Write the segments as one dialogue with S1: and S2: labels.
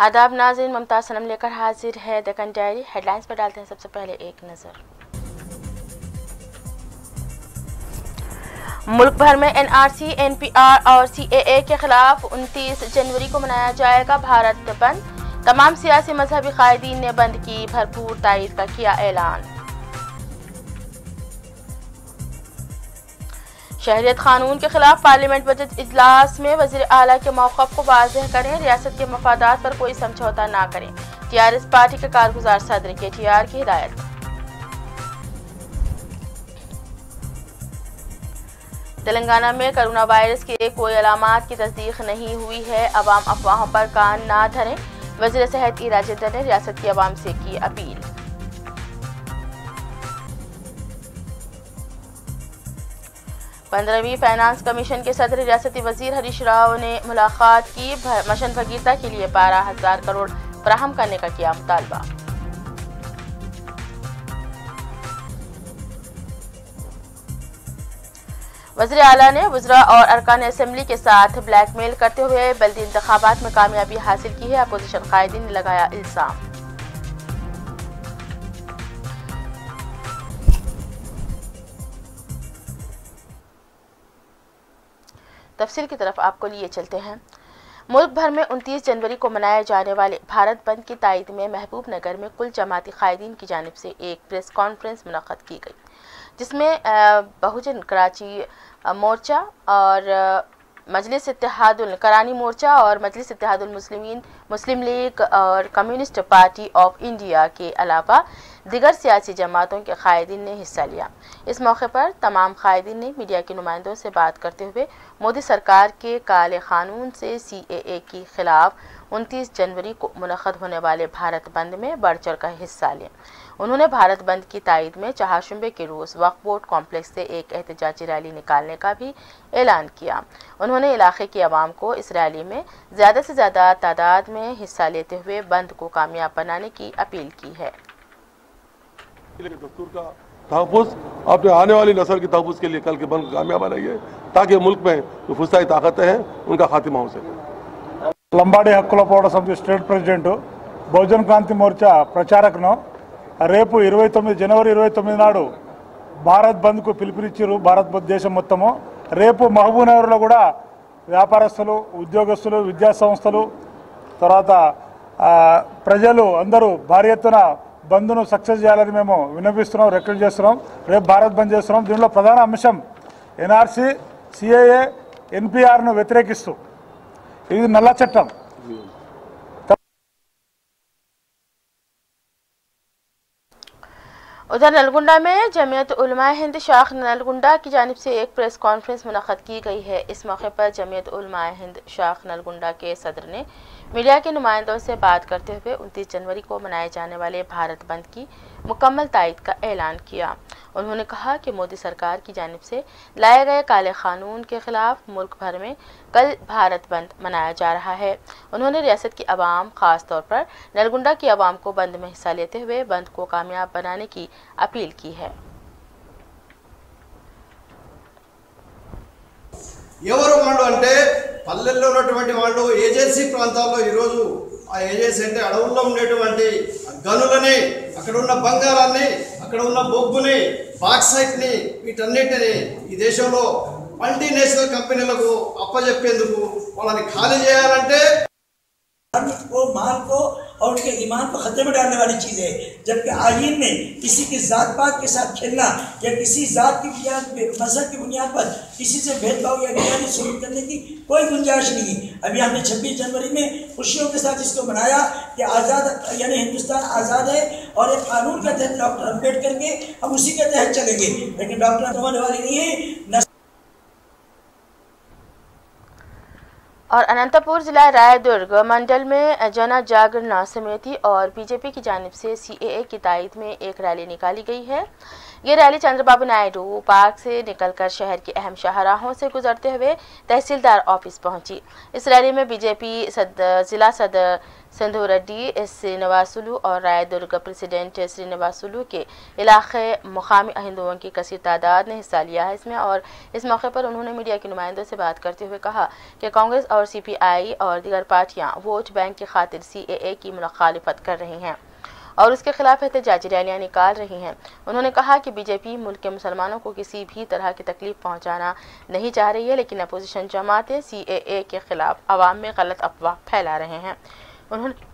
S1: आदाब नाज़रीन, मुमताज़ सनम लेकर हाजिर है डेक्कन डायरी। हेडलाइंस पर डालते हैं सबसे पहले एक नज़र। मुल्क भर में एनआरसी, एनपीआर और सीएए के खिलाफ 29 जनवरी को मनाया जाएगा भारत बंद। तमाम सियासी मजहबी कायदीन ने बंद की भरपूर तायीद का किया ऐलान। शहरियत कानून के खिलाफ पार्लियामेंट बजट इजलास में वजीर आला के मौक़िफ़ को वाज़ेह करें, रियासत के मफादात पर कोई समझौता ना करें। टीआरएस पार्टी के कारगुजार सदर केटीआर की हिदायत। तेलंगाना में कोरोना वायरस के कोई अलामात की तस्दीक नहीं हुई है, अवाम अफवाहों पर कान ना धरें। वज़ीर सेहत ई राजेंद्र ने रियासत की अवाम से की अपील। पंद्रहवीं फाइनेंस कमीशन के सदर रियासती वजीर हरीश राव ने मुलाकात की। मिशन भगीरथा के लिए 12,000 करोड़ फराहम करने का किया मुतालबा। वज़ीर आला ने वज़रा और अरकान असेंबली के साथ ब्लैकमेल करते हुए बल्दी इंतखाबात में कामयाबी हासिल की है, अपोजिशन कायदीन ने लगाया इल्जाम। तफसील की तरफ आपको लिए चलते हैं। मुल्क भर में 29 जनवरी को मनाए जाने वाले भारत बंद की तायद में महबूब नगर में कुल जमाती कायदीन की जानिब से एक प्रेस कॉन्फ्रेंस मुनक़्क़द की गई, जिसमें बहुजन कराची मोर्चा और मजलिस इत्तेहादुल करानी मोर्चा और मजलिस इत्तेहादुल मुस्लिमीन, मुस्लिम लीग और कम्युनिस्ट पार्टी ऑफ इंडिया के अलावा दिगर सियासी जमातों के कायदीन ने हिस्सा लिया। इस मौके पर तमाम कायदीन ने मीडिया के नुमाइंदों से बात करते हुए मोदी सरकार के काले कानून से सीएए के खिलाफ 29 जनवरी को मुनक़्क़द होने वाले भारत बंद में बढ़ चढ़ कर हिस्सा लिया। उन्होंने भारत बंद की तायद में चहारशंबे के रोज़ वक्फ बोर्ड कॉम्प्लेक्स से एक एहतजाजी रैली निकालने का भी ऐलान किया। उन्होंने इलाके की आवाम को इस रैली में ज़्यादा से ज़्यादा तादाद में हिस्सा लेते हुए बंद को कामयाब बनाने की अपील की है।
S2: दस्तूर का तहफ़्फ़ुज़, अपने आने वाली नस्ल के तहफ़्फ़ुज़ के लिए कल के बंद को कामयाब बनाइए, ताकि मुल्क में जो फुस्ताई ताकतें हैं उनका खात्मा हो सके।
S3: లంబాడి హక్కుల పోరాట సమితి స్టేట్ ప్రెసిడెంట్ బహుజన్ క్రాంతి మోర్చా ప్రచారకును రేపు జనవరి 29 నాడు భారత్ బంద్కు పిలుపునిచ్చారు భారత్ దేశం మొత్తము। రేపు మహబూబ్ నగర్లో కూడా వ్యాపారస్తులు, ఉద్యోగస్తులు, విద్యా సంస్థలు, తర్వాత ప్రజలు అందరూ భారీ ఎత్తున బంద్ను సక్సెస్ చేయాలని మేము విన్నవిస్తున్నాం, రిక్వెస్ట్ చేస్తున్నాం। రేపు భారత్ బంద్ చేస్తున్నాం। దీనిలో ప్రధాన అంశం ఎన్ఆర్సీ, సిఏఏ, ఎన్పిఆర్ను వ్యతిరేకిస్తూ ఇది నల్ల చట్టం।
S1: उधर नलगुंडा में जमीयत उलमाए हिंद शाख नलगुंडा की जानिब से एक प्रेस कॉन्फ्रेंस मुनक़्क़द की गई है। इस मौके पर जमीयत उलमाए हिंद शाख नलगुंडा के सदर ने मीडिया के नुमाइंदों से बात करते हुए 29 जनवरी को मनाए जाने वाले भारत बंद की मुकम्मल तायद का ऐलान किया। उन्होंने कहा कि मोदी सरकार की जानिब से लाए गए काले कानून के खिलाफ मुल्क भर में कल भारत बंद मनाया जा रहा है। उन्होंने रियासत की आवाम, खास तौर पर नलगुंडा की आवाम को बंद में हिस्सा लेते हुए बंद को कामयाब बनाने की अपील की है।
S4: ఎవరు వాళ్ళు అంటే పల్లెల్లో ఉన్నటువంటి వాళ్ళు ఏజెన్సీ ప్రాంతాల్లో ఈ రోజు ఆ ఏజెన్సీ అంటే అడవుల్లో ఉండేటువంటి గనులని, అక్కడ ఉన్న బంగారాన్ని, అక్కడ ఉన్న బొగ్గుని, బాక్సైట్ ని, వీటన్నిటిని ఈ దేశంలో మల్టీనేషనల్ కంపెనీలకు అప్పజెప్పేందుకు వాళ్ళని ఖాళీ చేయాలంటే
S5: को माल को और उनके ईमान को खतरे में डालने वाली चीज़ है। जबकि आईन में किसी की जात पात के साथ खेलना या किसी जात की बुनियाद पे, मजहब की बुनियाद पर किसी से भेदभाव या बेईमानी शुरू करने की कोई गुंजाइश नहीं है। अभी हमने 26 जनवरी में खुशियों के साथ इसको मनाया कि आज़ाद यानी हिंदुस्तान आज़ाद है और एक कानून के तहत डॉक्टर अम्बेडकर के हम उसी के तहत चलेंगे, लेकिन डॉक्टर होने वाली नहीं है।
S1: और अनंतपुर जिला रायदुर्ग मंडल में जन जागरण समिति और बीजेपी की जानिब से सीएए की तायद में एक रैली निकाली गई है। ये रैली चंद्रबाबू नायडू पार्क से निकलकर शहर के अहम शाहराहों से गुजरते हुए तहसीलदार ऑफिस पहुंची। इस रैली में बीजेपी जिला सदर सिंधु रेड्डी, श्रीनिवासुलु और रायदुर्ग प्रेसिडेंट श्रीनिवासुलु के इलाके मुकामी हिंदुओं की कसीर तादाद ने हिस्सा लिया है इसमें। और इस मौके पर उन्होंने मीडिया के नुमाइंदों से बात करते हुए कहा कि कांग्रेस और सीपीआई और दीगर पार्टियां वोट बैंक की खातिर सीएए की मुखालिफत कर रही हैं और उसके खिलाफ एहतजाजी रैलियां निकाल रही हैं। उन्होंने कहा कि बीजेपी मुल्क के मुसलमानों को किसी भी तरह की तकलीफ पहुंचाना नहीं चाह रही है, लेकिन अपोजिशन जमातें सीएए के खिलाफ अवाम में गलत अफवाह फैला रहे हैं। उन्होंने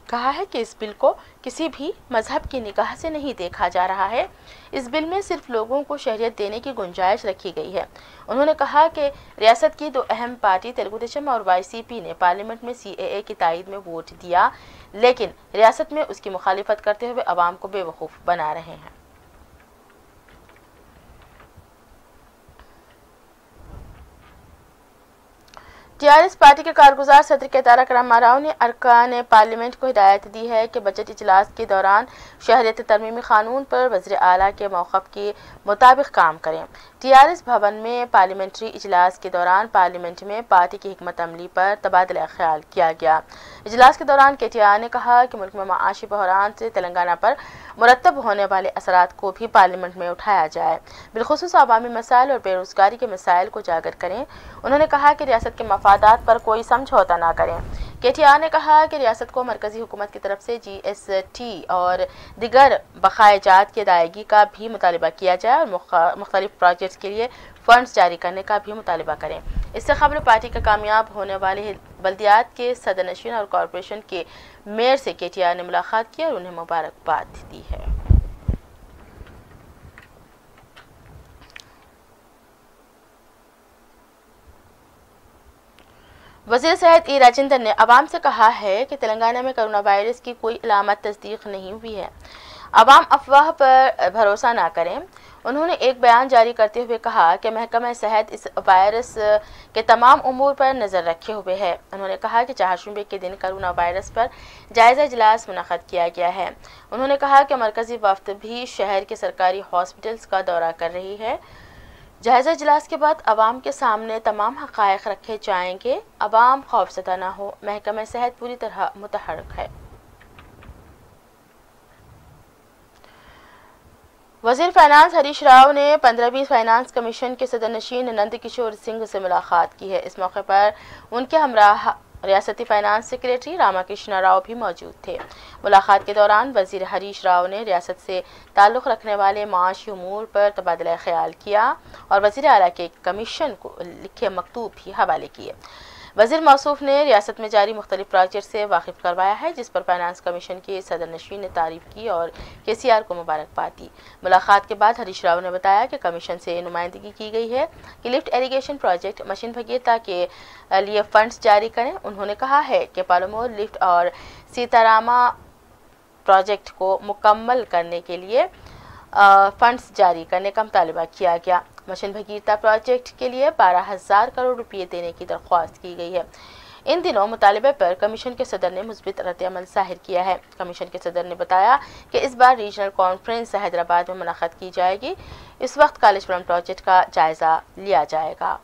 S1: कहा है कि इस बिल को किसी भी मजहब की निगाह से नहीं देखा जा रहा है। इस बिल में सिर्फ लोगों को शहरियत देने की गुंजाइश रखी गई है। उन्होंने कहा कि रियासत की दो अहम पार्टी तेलुगु देशम और वाईसीपी ने पार्लियामेंट में सीएए की तायद में वोट दिया, लेकिन रियासत में उसकी मुखालिफत करते हुए अवाम को बेवकूफ़ बना रहे हैं। टीआरएस पार्टी के कारगुजार सदर के तारक रामाराव ने अरकान पार्लियामेंट को हिदायत दी है कि बजट इजलास के दौरान शहरियत तरमीमी कानून पर वज़ीर आला के मौक़िफ़ के मुताबिक काम करें। टीआरएस भवन में पार्लियामेंट्री इजलास के दौरान पार्लियामेंट में पार्टी की हिकमत अमली पर तबादला ख्याल किया गया। इजलास के दौरान केटीआर ने कहा कि मुल्क में माशी बहरान से तेलंगाना पर मुरतब होने वाले असरात को भी पार्लियामेंट में उठाया जाए, बिलखुसूस अवामी मसाइल और बेरोजगारी के मसाइल को उजागर करें। उन्होंने कहा कि रियासत के मफादात पर कोई समझौता ना करें। केटीआर ने कहा कि रियासत को मरकजी हुकूमत की तरफ से जीएसटी और दिगर बकायाजात की अदायगी का भी मुतालिबा किया जाए और मुख्तलिफ प्रोजेक्ट्स के लिए फंड्स जारी करने का भी मुतालिबा करें। इससे खबर पार्टी का कामयाब होने वाले बल्दियात के सदरनशीन और कॉरपोरेशन के मेयर से केटीआर ने मुलाकात की और उन्हें मुबारकबाद दी है। वज़ीर सेहत ई राजेंद्र ने अवाम से कहा है कि तेलंगाना में कोरोना वायरस की कोई अलामत तस्दीक नहीं हुई है, अवाम अफवाह पर भरोसा ना करें। उन्होंने एक बयान जारी करते हुए कहा कि महकमा सेहत इस वायरस के तमाम उमूर पर नज़र रखे हुए है। उन्होंने कहा कि चाहशुबे के दिन कोरोना वायरस पर जायज़ा इजलास मुनक़द किया गया है। उन्होंने कहा कि मरकज़ी वफ़द भी शहर के सरकारी हॉस्पिटल्स का दौरा कर रही है। जायज़ा इजलास के बाद अवाम के सामने तमाम हक़ाइक़ रखे जाएंगे, अवाम खौफज़दा ना हो। महकमा सेहत पूरी तरह मुतहर्रिक है। वज़ीर फाइनेंस हरीश राव ने 15वीं फाइनेंस कमीशन के सदरनशीन नंद किशोर सिंह से मुलाकात की है। इस मौके पर उनके हमराह रियासती फाइनेंस सेक्रेटरी रामाकृष्ण राव भी मौजूद थे। मुलाकात के दौरान वज़ीर हरीश राव ने रियासत से ताल्लुक़ रखने वाले माशी उमूर पर तबादला ख्याल किया और वज़ीर आला के कमीशन को लिखे मकतूब भी हवाले किए। वज़ीर मौसूफ ने रियासत में जारी मुख्तलिफ प्रोजेक्ट से वाकिफ़ करवाया है, जिस पर फाइनेंस कमीशन के सदरनशीन ने तारीफ़ की और केसीआर को मुबारकबाद दी। मुलाकात के बाद हरीश राव ने बताया कि कमीशन से नुमाइंदगी की गई है कि लिफ्ट इरीगेशन प्रोजेक्ट मशीन भगीरता के लिए फ़ंड्स जारी करें। उन्होंने कहा है कि पालमोर लिफ्ट और सीतारामा प्रोजेक्ट को मुकम्मल करने के लिए फंड्स जारी करने का मुतालिबा किया गया। मशीन भगीरता प्रोजेक्ट के लिए 12,000 करोड़ रुपये देने की दरख्वास्त की गई है। इन दिनों मुतालिबे पर कमीशन के सदर ने मुस्बित रद्द-ए-अमल ज़ाहिर किया है। कमीशन के सदर ने बताया कि इस बार रीजनल कॉन्फ्रेंस हैदराबाद में मुनक़्क़द की जाएगी। इस वक्त कालेजपुरम प्रोजेक्ट का जायज़ा लिया जाएगा।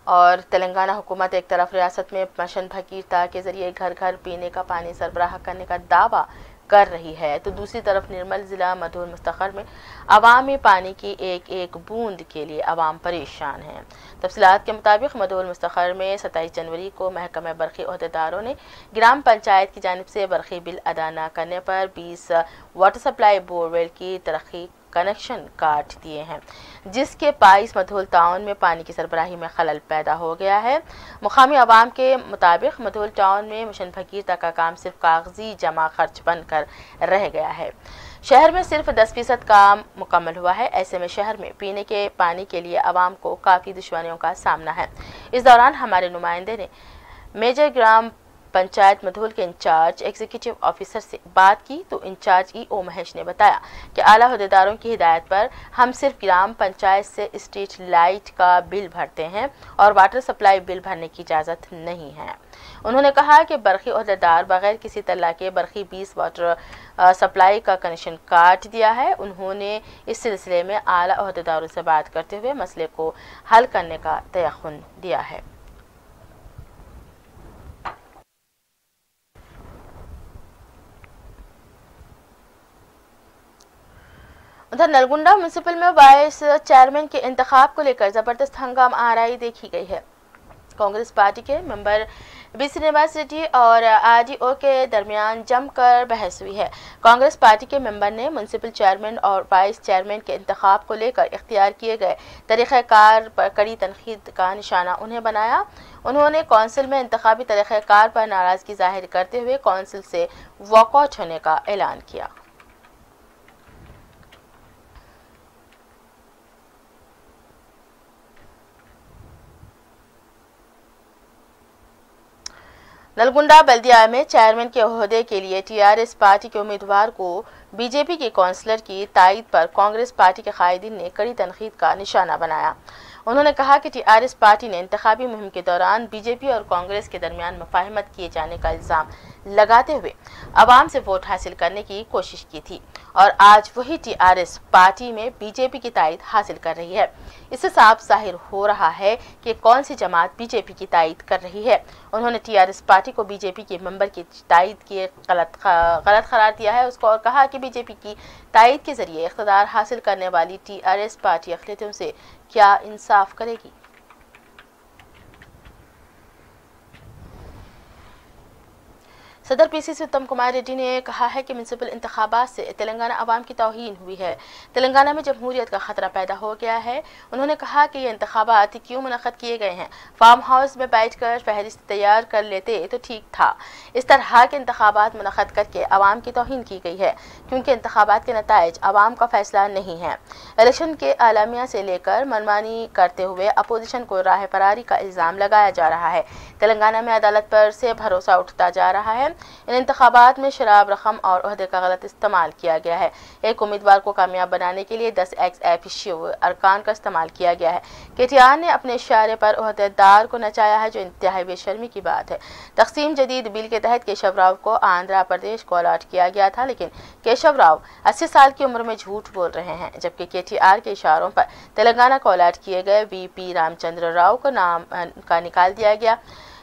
S1: और तेलंगाना हुकूमत एक तरफ रियासत में मिशन भगीरथा के जरिए घर घर पीने का पानी सरबराह करने का दावा कर रही है, तो दूसरी तरफ निर्मल ज़िला मधुर मुस्तखर में अवामी पानी की एक एक बूंद के लिए अवाम परेशान हैं। तफसीलात के मुताबिक मधुर मुस्तखर में 27 जनवरी को महकमा बरक़ी अहदेदारों ने ग्राम पंचायत की जानिब से बरक़ी बिल अदा न करने पर 20 वाटर सप्लाई बोरवेल की तरक्की कनेक्शन काट दिए हैं, जिसके बाइस मधोल टाउन में पानी की सरबराही में खलल पैदा हो गया है। मुकामी अवाम के मुताबिक मधोल टाउन में मिशन भगीरथा का काम सिर्फ कागजी जमा खर्च बनकर रह गया है। शहर में सिर्फ 10% काम मुकम्मल हुआ है। ऐसे में शहर में पीने के पानी के लिए अवाम को काफ़ी दुश्वारियों का सामना है। इस दौरान हमारे नुमाइंदे ने मेजर ग्राम पंचायत मधोल के इंचार्ज एग्जीक्यूटिव ऑफिसर से बात की तो इंचार्ज ईओ महेश ने बताया कि आला अहदेदारों की हिदायत पर हम सिर्फ ग्राम पंचायत से स्ट्रीट लाइट का बिल भरते हैं और वाटर सप्लाई बिल भरने की इजाज़त नहीं है। उन्होंने कहा कि बरकी अहदेदार बगैर किसी तल्ला के बरकी 20 वाटर सप्लाई का कनेक्शन काट दिया है। उन्होंने इस सिलसिले में आला अहदेदारों से बात करते हुए मसले को हल करने का तयख्खुन दिया है। उधर नलगुंडा म्यूनसिपल में वाइस चेयरमैन के इंतखाब को लेकर जबरदस्त हंगामा आराई देखी गई है। कांग्रेस पार्टी के मेंबर बी श्रीनिवास रेड्डी और आरडीओ के दरमियान जमकर बहस हुई है। कांग्रेस पार्टी के मेंबर ने म्यूनसिपल चेयरमैन और वाइस चेयरमैन के इंतखाब को लेकर इख्तियार किए गए तरीक़ाकार पर कड़ी तनकीद का निशाना उन्हें बनाया। उन्होंने कौंसिल में इंतखाबी तरीक़ाकार पर नाराज़गी जाहिर करते हुए कौंसिल से वॉकआउट होने का ऐलान किया। नलगुंडा बल्दिया में चेयरमैन के ओहदे के लिए टीआरएस पार्टी के उम्मीदवार को बीजेपी के काउंसलर की तायद पर कांग्रेस पार्टी के कायदीन ने कड़ी तनकीद का निशाना बनाया। उन्होंने कहा कि टीआरएस पार्टी ने इंतखाबी मुहिम के दौरान बीजेपी और कांग्रेस के दरमियान मुफाहमत किए जाने का इल्ज़ाम लगाते हुए आवाम से वोट हासिल करने की कोशिश की थी और आज वही टीआरएस पार्टी में बीजेपी की तायद हासिल कर रही है। इससे साफ जाहिर हो रहा है कि कौन सी जमात बीजेपी की तायद कर रही है। उन्होंने टीआरएस पार्टी को बीजेपी के मेंबर की तायद के गलत करार दिया है उसको और कहा कि बीजेपी की तायद के जरिए इख्तिदार हासिल करने वाली टीआरएस पार्टी अक़लियतों से क्या इंसाफ करेगी। सदर पीसीसी उत्तम कुमार रेड्डी ने कहा है कि म्यूनसिपल इंतखाबात से तेलंगाना अवाम की तौहीन हुई है। तेलंगाना में जमहूरियत का खतरा पैदा हो गया है। उन्होंने कहा कि ये इंतखाबात क्यों मुनक़द किए गए हैं। फार्म हाउस में बैठकर फहरिस्त तैयार कर लेते तो ठीक था। इस तरह के इंतखाबात मुनक़द करके अवाम की तौहीन की गई है क्योंकि इंतखाबात के नताइज अवाम का फैसला नहीं है। इलेक्शन के आलमिया से लेकर मनमानी करते हुए अपोजिशन को राह फरारी का इल्ज़ाम लगाया जा रहा है। तेलंगाना में अदालत पर से भरोसा उठता जा रहा है। इन इंतखाबात में शराब रकम और ओहदे का गलत इस्तेमाल किया गया है। एक उम्मीदवार को कामयाब बनाने के लिए 10 एक्स एफिशियो अरकान का इस्तेमाल किया गया है। केटीआर ने अपने इशारे पर ओहदेदार को नचाया है जो इंतहाई बेशर्मी की बात है। तकसीम जदीद बिल के तहत केशव राव को आंध्र प्रदेश को अलॉट किया गया था लेकिन केशव राव 80 साल की उम्र में झूठ बोल रहे हैं जबकि केटीआर के इशारों पर तेलंगाना को अलॉट किए गए वीपी रामचंद्र राव को नाम का निकाल दिया गया।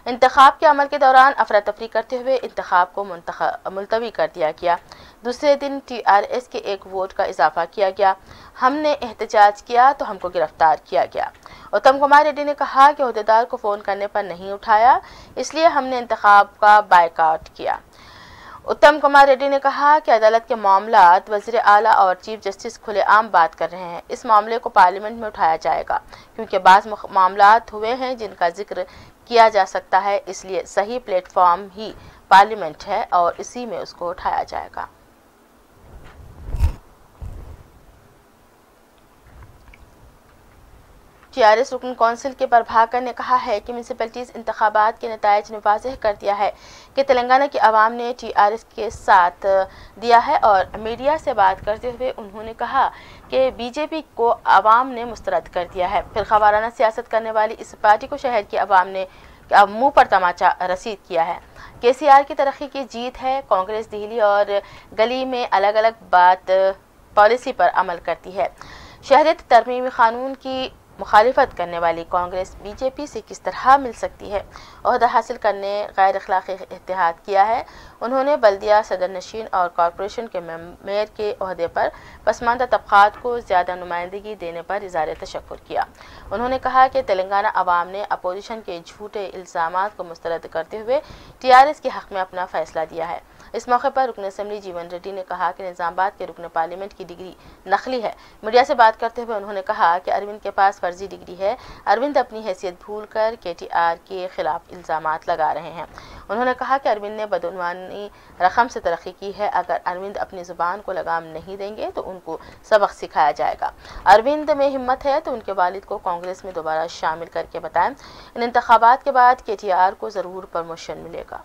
S1: इंतखाब के अमल के दौरान अफरा तफरी करते हुए इंतखाब को मुलतवी कर दिया गया। दूसरे दिन टीआरएस के एक वोट का इजाफा किया गया। हमने एहतजाज किया तो हमको गिरफ्तार किया गया। उत्तम कुमार रेड्डी ने कहा कि ओहदेदार को फ़ोन करने पर नहीं उठाया इसलिए हमने इंतखाब का बायकॉट किया। उत्तम कुमार रेड्डी ने कहा कि अदालत के मामलात वज़ीर आला और चीफ जस्टिस खुलेआम बात कर रहे हैं। इस मामले को पार्लियामेंट में उठाया जाएगा क्योंकि बाज़ मामलात हुए हैं जिनका जिक्र किया जा सकता है, इसलिए सही प्लेटफॉर्म ही पार्लियामेंट है और इसी में उसको उठाया जाएगा। टीआरएस रुकन कौंसिल के प्रभाकर ने कहा है कि म्यूनसिपैलिटीज़ इंतखाबात के नताइज ने वाज़ेह कर दिया है कि तेलंगाना की आवाम ने टीआरएस के साथ दिया है और मीडिया से बात करते हुए उन्होंने कहा कि बीजेपी को आवाम ने मुस्तरद कर दिया है। फिरका वाराना सियासत करने वाली इस पार्टी को शहर की आवाम ने मुंह पर तमाचा रसीद किया है। केसीआर की तरक्की की जीत है। कांग्रेस दिल्ली और गली में अलग अलग बात पॉलिसी पर अमल करती है। शहरियत तरमीमी कानून की मुखालिफत करने वाली कांग्रेस बीजेपी से किस तरह मिल सकती है। ओहदा हासिल करने गैर अखलाकी इत्तेहाद किया है। उन्होंने बल्दिया सदर नशीन और कॉरपोरेशन के मेयर के ओहदे पर पसमानदा तबकात को ज़्यादा नुमाइंदगी देने पर इज़हार तशक्कुर किया। उन्होंने कहा कि तेलंगाना अवाम ने अपोजिशन के झूठे इल्ज़ामात को मुस्तरद करते हुए टीआरएस के हक़ में अपना फ़ैसला दिया है। इस मौके पर रुकन असम्बली जीवन रेड्डी ने कहा कि निज़ामाबाद के रुकन पार्लियामेंट की डिग्री नकली है। मीडिया से बात करते हुए उन्होंने कहा कि अरविंद के पास फर्जी डिग्री है। अरविंद अपनी हैसियत भूलकर केटीआर के खिलाफ इल्ज़ामात लगा रहे हैं। उन्होंने कहा कि अरविंद ने बदउनवानी रकम से तरक्की की है। अगर अरविंद अपनी ज़ुबान को लगाम नहीं देंगे तो उनको सबक सिखाया जाएगा। अरविंद में हिम्मत है तो उनके वालिद को कांग्रेस में दोबारा शामिल करके बताएं। इन इंतखाबात के बाद केटीआर को ज़रूर प्रमोशन मिलेगा।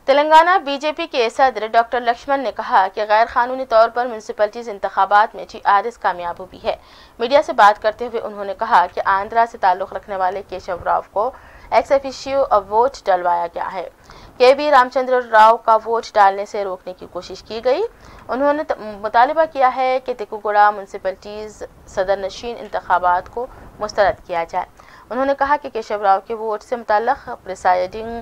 S1: تلنگانہ بی جے پی کے صدر ڈاکٹر لکشمن نے کہا کہ غیر قانونی طور پر میونسپلٹیز انتخابات میں TRS کامیاب ہوئی ہے۔ میڈیا سے بات کرتے ہوئے انہوں نے کہا کہ آندھرا سے تعلق رکھنے والے کیشو راؤ کو ایکس ایفیشیو ووٹ ڈلوایا گیا ہے۔ KB رام چندر راؤ کا ووٹ ڈالنے سے روکنے کی کوشش کی گئی۔ انہوں نے مطالبہ کیا ہے کہ تکوگوڑا میونسپلٹیز صدر نشین انتخابات کو مسترد کیا جائے۔ انہوں نے کہا کہ کیشو راؤ کے ووٹ سے متعلق پریسائڈنگ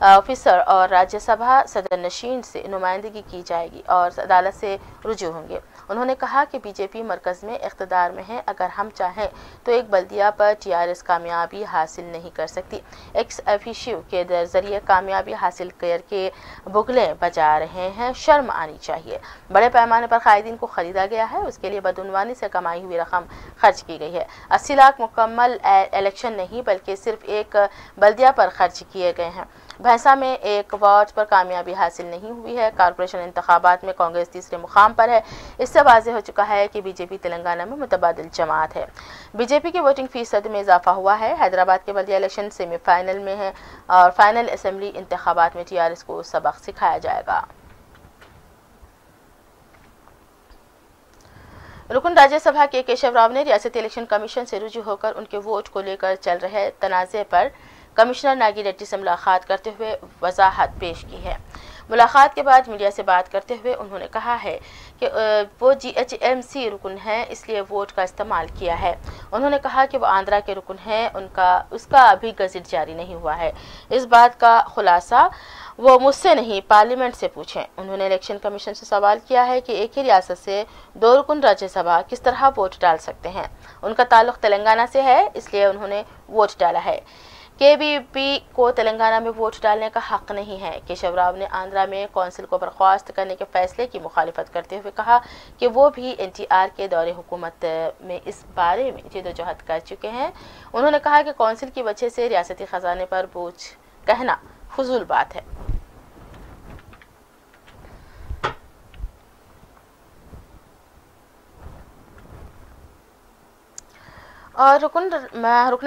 S1: آفیسر اور راجیہ سبھا صدر نشین سے نمائندگی کی جائے گی اور عدالت سے رجوع ہوں گے۔ انہوں نے کہا کہ BJP مرکز میں اقتدار میں ہے، اگر ہم چاہیں تو ایک بلدیہ پر TRS کامیابی حاصل نہیں کر سکتی۔ ایکس ایفیشیو کے ذریعے کامیابی حاصل کر کے بغلیں بجا رہے ہیں، شرم آنی چاہیے۔ بڑے پیمانے پر قائدین کو خریدا گیا ہے، اس کے لیے بدعنوانی سے کمائی ہوئی رقم خرچ کی گئی ہے۔ 80 لاکھ مکمل الیکشن نہیں بلکہ صرف ایک بلدیہ پر خرچ کیے گئے ہیں۔ بھینسا میں ایک وارڈ پر کامیابی حاصل نہیں ہوئی ہے۔ کارپوریشن انتخابات میں کانگریس تیسرے مقام پر ہے۔ اس سے واضح ہو چکا ہے کہ BJP تلنگانہ میں متبادل جماعت ہے۔ BJP کی ووٹنگ فیصد میں اضافہ ہوا ہے۔ حیدرآباد کے بلدیہ الیکشن سیمی فائنل میں ہے اور فائنل اسمبلی انتخابات میں TRS کو سبق سکھایا جائے گا۔ رکن راجیہ سبھا کے کیشو راؤ نے ریاستی الیکشن کمیشن سے رجوع ہو کر ان کے ووٹ کو لے کر چل رہے تنازع پر کمشنر ناگی ریڈی سے ملاقات کرتے ہوئے وضاحت پیش کی ہے۔ ملاقات کے بعد میڈیا سے بات کرتے ہوئے انہوں نے کہا ہے کہ وہ GHMC رکن ہیں، اس لیے ووٹ کا استعمال کیا ہے۔ انہوں نے کہا کہ وہ آندھرا کے رکن ہیں، اس کا ابھی گزٹ جاری نہیں ہوا ہے۔ اس بات کا خلاصہ وہ مجھ سے نہیں پارلیمنٹ سے پوچھیں۔ انہوں نے الیکشن کمیشن سے سوال کیا ہے کہ ایک ہی ریاست سے 2 رکن راجیہ سبھا کس طرح ووٹ ڈال سکتے ہیں۔ ان کا تعلق تلنگانہ سے ہے، اس لیے انہوں نے ووٹ ڈالا ہے۔ KBP کو تلنگانہ میں ووٹ ڈالنے کا حق نہیں ہے۔ کیشو راؤ نے آندھرا میں کونسل کو برخاست کرنے کے فیصلے کی مخالفت کرتے ہوئے کہا کہ وہ بھی NTR کے دور حکومت میں اس بارے میں جدوجہد کر چکے ہیں۔ انہوں نے کہا کہ کونسل کی وجہ سے ریاستی خزانے پر بوجھ کہنا فضول بات ہے۔ اور رکن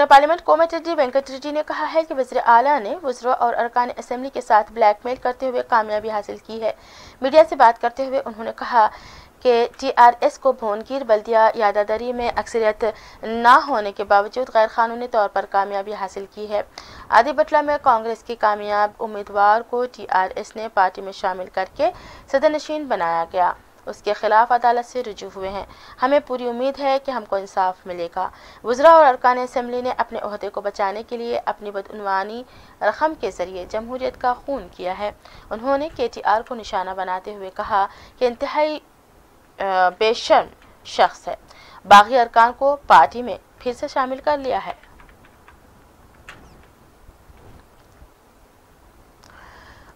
S1: پارلیمنٹ کومٹ ریڈی وینکٹ ریڈی نے کہا ہے کہ وزیر اعلیٰ نے وزراء اور ارکان اسمبلی کے ساتھ بلیک میل کرتے ہوئے کامیابی حاصل کی ہے۔ میڈیا سے بات کرتے ہوئے انہوں نے کہا کہ TRS کو بھونگیر بلدیہ یادادری میں اکثریت نہ ہونے کے باوجود غیر قانونی طور پر کامیابی حاصل کی ہے۔ آدی بٹلہ میں کانگریس کی کامیاب امیدوار کو TRS نے پارٹی میں شامل کر کے صدر نشین بنایا گیا، اس کے خلاف عدالت سے رجوع ہوئے ہیں۔ ہمیں پوری امید ہے کہ ہم کو انصاف ملے گا۔ وزراء اور ارکان اسمبلی نے اپنے عہدے کو بچانے کے لیے اپنی بدعنوانی رقم کے ذریعے جمہوریت کا خون کیا ہے۔ انہوں نے KTR کو نشانہ بناتے ہوئے کہا کہ انتہائی بے شرم شخص ہے، باغی ارکان کو پارٹی میں پھر سے شامل کر لیا ہے۔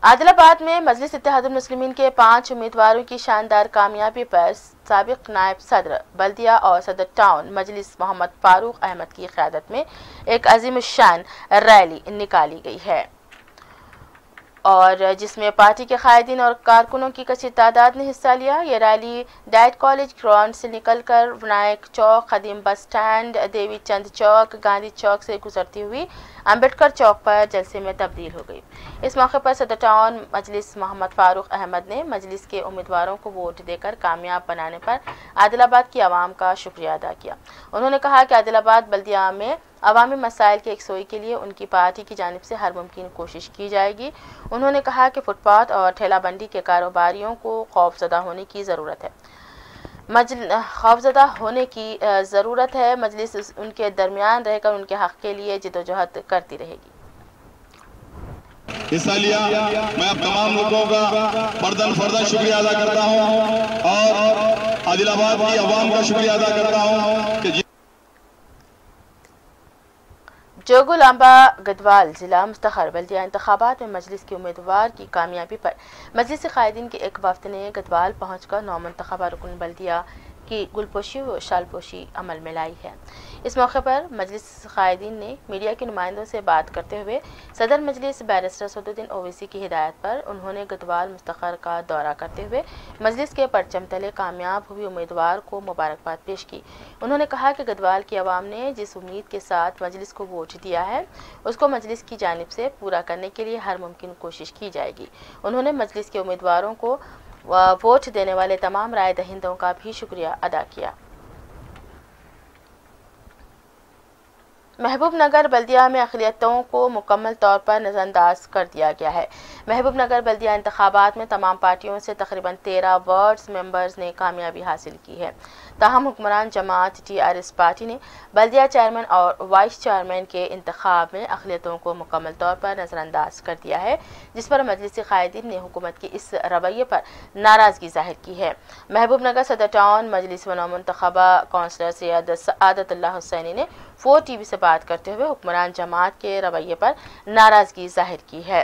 S1: عادل آباد میں مجلس اتحاد المسلمین کے 5 امیدواروں کی شاندار کامیابی پر سابق نائب صدر بلدیہ اور صدر ٹاؤن مجلس محمد فاروق احمد کی قیادت میں ایک عظیم الشان ریلی نکالی گئی ہے اور جس میں پارٹی کے قائدین اور کارکنوں کی کثیر تعداد نے حصہ لیا۔ یہ ریلی ڈائٹ کالج گراؤنڈ سے نکل کر ونائک چوک، قدیم بس سٹینڈ، دیوی چند چوک، گاندھی چوک سے گزرتی ہوئی امبیڈکر چوک پر جلسے میں تبدیل ہو گئی۔ اس موقع پر صدر ٹاؤن مجلس محمد فاروق احمد نے مجلس کے امیدواروں کو ووٹ دے کر کامیاب بنانے پر عادل آباد کی عوام کا شکریہ ادا کیا۔ انہوں نے کہا کہ عادل آباد بلدیہ میں عوامی مسائل کے یکسوئی کے لیے ان کی پارٹی کی جانب سے ہر ممکن کوشش کی جائے گی۔ انہوں نے کہا کہ فٹ پاتھ اور ٹھیلا بنڈی کے کاروباریوں کو خوفزدہ ہونے کی ضرورت ہے۔ مجلس ان کے درمیان رہ کر ان کے حق کے لیے جدوجہد کرتی رہے گی۔
S6: حصہ لیا میں اب تمام لوگوں کا فرداً شکریہ ادا کرتا ہوں اور عادل آباد کی عوام کا شکریہ ادا کرتا ہوں کہ
S1: جوگو لامبا گدوال ضلع مستقر بلدیہ انتخابات میں مجلس کے امیدوار کی کامیابی پر مجلس قائدین کے ایک وفد نے گدوال پہنچ کر نو منتخبہ رکن بلدیہ की गुलपोशी व शालपोशी अमल में लाई है। इस मौके पर मजलिस कायदीन ने मीडिया के नुमाइंदों से बात करते हुए सदर मजलिस बैरिस्टर सदुद्दीन ओवैसी की हिदायत पर उन्होंने गतवाल मुस्तखर का दौरा करते हुए मजलिस के परचम तले कामयाब हुए उम्मीदवार को मुबारकबाद पेश की। उन्होंने कहा कि गतवाल की आवाम ने जिस उम्मीद के साथ मजलिस को वोट दिया है उसको मजलिस की जानिब से पूरा करने के लिए हर मुमकिन कोशिश की जाएगी। उन्होंने मजलिस के उम्मीदवारों को वोट देने वाले तमाम राय दहिंदों का भी शुक्रिया अदा किया। महबूब नगर बल्दिया में अक़लियतों को मुकम्मल तौर पर नज़रअंदाज कर दिया गया है। महबूब नगर बल्दिया इंतखाबात में तमाम पार्टियों से तकरीबन 13 वार्ड्स मेंबर्स ने कामयाबी हासिल की है। ताहम हुक्मरान जमात TRS पार्टी ने बल्दिया चेयरमैन और वाइस चेयरमैन के इंतखाब में अक़लियतों को मुकम्मल तौर पर नज़रअंदाज कर दिया है, जिस पर मजलिस कायदीन ने हुकूमत के इस रवैये पर नाराज़गी जाहिर की है। महबूब नगर सदर टाउन मजलिस व नौमुंतखबा कौंसलर सैयद सआदतुल्लाह हुसैनी ने 4 TV से बात करते हुए हुक्मरान जमात के रवैये पर नाराज़गी जाहिर की है।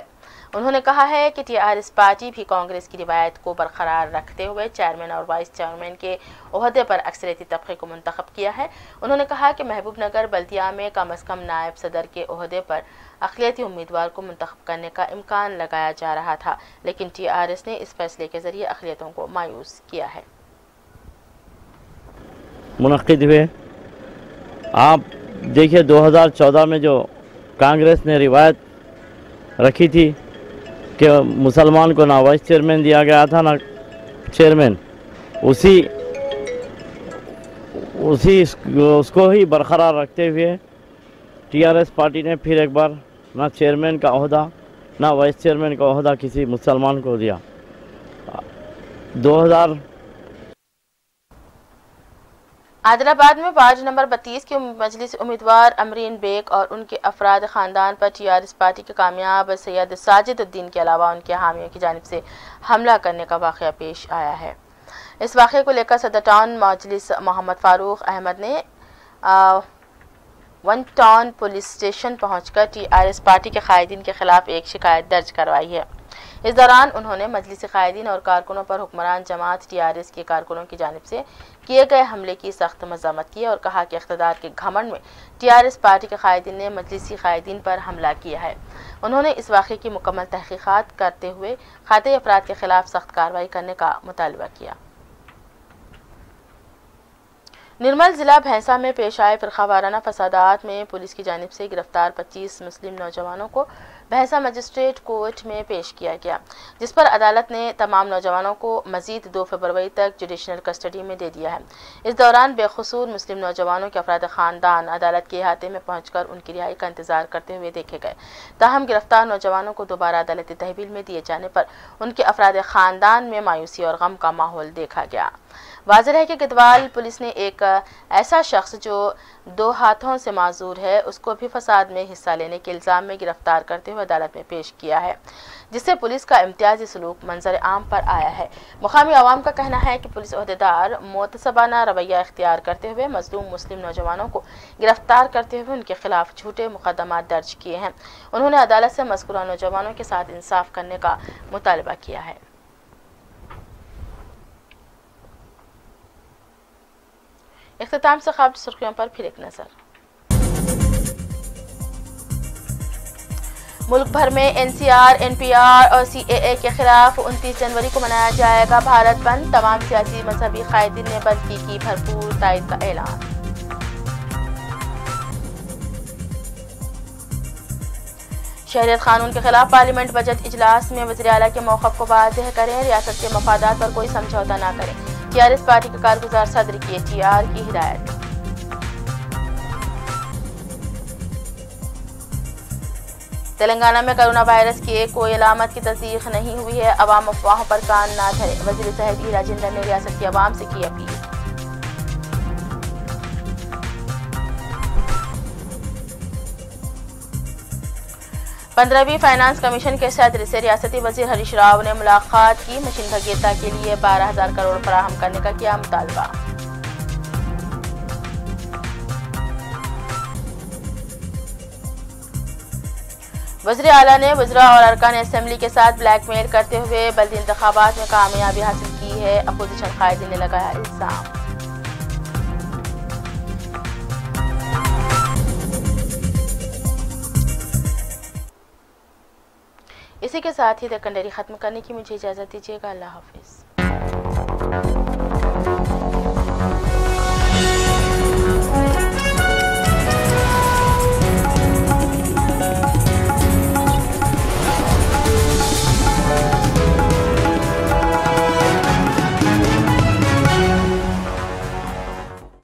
S1: उन्होंने कहा है कि TRS पार्टी भी कांग्रेस की रिवायत को बरकरार रखते हुए चेयरमैन और वाइस चेयरमैन के ओहदे पर अक्सरियती तबके को मुंतखब किया है। उन्होंने कहा कि महबूब नगर बल्दिया में कम अज़ कम नायब सदर के ओहदे पर अक़लियती उम्मीदवार को मुंतखब करने का इम्कान लगाया जा रहा था, लेकिन TRS ने इस फैसले के ज़रिए अक़लियतों को मायूस किया है।
S7: मुनक़्क़िद हुए आप देखिए 2014 में जो कांग्रेस ने रिवायत रखी थी कि मुसलमान को ना वाइस चेयरमैन दिया गया था ना चेयरमैन, उसको ही बरकरार रखते हुए TRS पार्टी ने फिर एक बार ना चेयरमैन का ओहदा ना वाइस चेयरमैन का ओहदा किसी मुसलमान को दिया।
S1: आदिलाबाद में वार्ड नंबर 32 के मजलिस उम्मीदवार अमरीन बेग और उनके अफराद ख़ानदान पर TRS पार्टी के कामयाब सैयद साजिदुद्दीन के अलावा उनके हामियों की जानिब से हमला करने का वाक़या पेश आया है। इस वाक़े को लेकर सदर टाउन मजलिस मोहम्मद फारूक अहमद ने 1 टाउन पुलिस स्टेशन पहुंचकर TRS पार्टी के कायदीन के खिलाफ एक शिकायत दर्ज करवाई है। इस दौरान उन्होंने मजलिस कायदीन और कारकुनों पर हुक्मरान जमात TRS के कारकुनों की जानिब से किए गए हमले की सख्त मज़म्मत की और कहा कि इक़्तिदार के घमंड में TRS पार्टी के कायदीन ने मजलिसी कायदीन पर हमला किया है। उन्होंने इस वाक़े की मुकम्मल तहक़ीक़ात करते हुए खाते अफराद के खिलाफ सख्त कार्रवाई करने का मुतालबा किया। निर्मल ज़िला भैंसा में पेश आए फ़िरक़ावाराना फसादात में पुलिस की जानिब से गिरफ्तार 25 मुस्लिम नौजवानों को भैंसा मजिस्ट्रेट कोर्ट में पेश किया गया, जिस पर अदालत ने तमाम नौजवानों को मज़ीद 2 फरवरी तक जुडिशनल कस्टडी में दे दिया है। इस दौरान बेखसूर मुस्लिम नौजवानों के अफराद ख़ानदान अदालत के अहाते में पहुंचकर उनकी रिहाई का इंतजार करते हुए देखे गए। ताहम गिरफ्तार नौजवानों को दोबारा अदालती तहवील में दिए जाने पर उनके अफराद ख़ानदान में मायूसी और गम का माहौल देखा गया। वाज़ेह है कि गतवाल पुलिस ने एक ऐसा शख्स जो 2 हाथों से माजूर है उसको भी फसाद में हिस्सा लेने के इल्ज़ाम में गिरफ्तार करते हुए अदालत में पेश किया है, जिससे पुलिस का इम्तियाजी सलूक मंजर आम पर आया है। मुकामी आवाम का कहना है कि पुलिस ओहदेदार मोतसबाना रवैया इख्तियार करते हुए मजलूम मुस्लिम नौजवानों को गिरफ्तार करते हुए उनके खिलाफ झूठे मुकदमा दर्ज किए हैं। उन्होंने अदालत से मज़कूरा नौजवानों के साथ इंसाफ करने का मुतालबा किया है। इख्तिताम से ख़बर सुर्खियों पर फिर एक नज़र। मुल्क भर में NCR, NPR और CAA के खिलाफ 29 जनवरी को मनाया जाएगा भारत बंद। तमाम सियासी मजहबी कायदीन ने बंद की भरपूर तायद का ऐलान। शहरियत कानून के खिलाफ पार्लियामेंट बजट इजलास में वज़ीर आला के मौक़िफ़ को वाज़ेह करें, रियासत के मफादात पर कोई समझौता न करें। TRS पार्टी के कारगुजार सदर की TR की हिदायत। तेलंगाना में कोरोना वायरस की कोई अलामत की तस्दीक नहीं हुई है, अवाम अफवाहों पर कान ना धरे। वज़ीर सेहत राजेंद्र ने रियासत की अवाम से की अपील। पंद्रहवीं फाइनेंस कमीशन के सदर से रियासती वजीर हरीश राव ने मुलाकात की। मशीन भगीरथा के लिए 12,000 करोड़ फराहम करने का किया मुतालबा। वज़ीर आला ने वज़रा और अरकान असेंबली के साथ ब्लैकमेल करते हुए बल्दी इंतखाबात में कामयाबी हासिल की है, अपोजिशन कायदीन ने लगाया इल्जाम। इसी के साथ ही दक्कन डायरी ख़त्म करने की मुझे इजाज़त दीजिएगा। अल्लाह हाफिज़।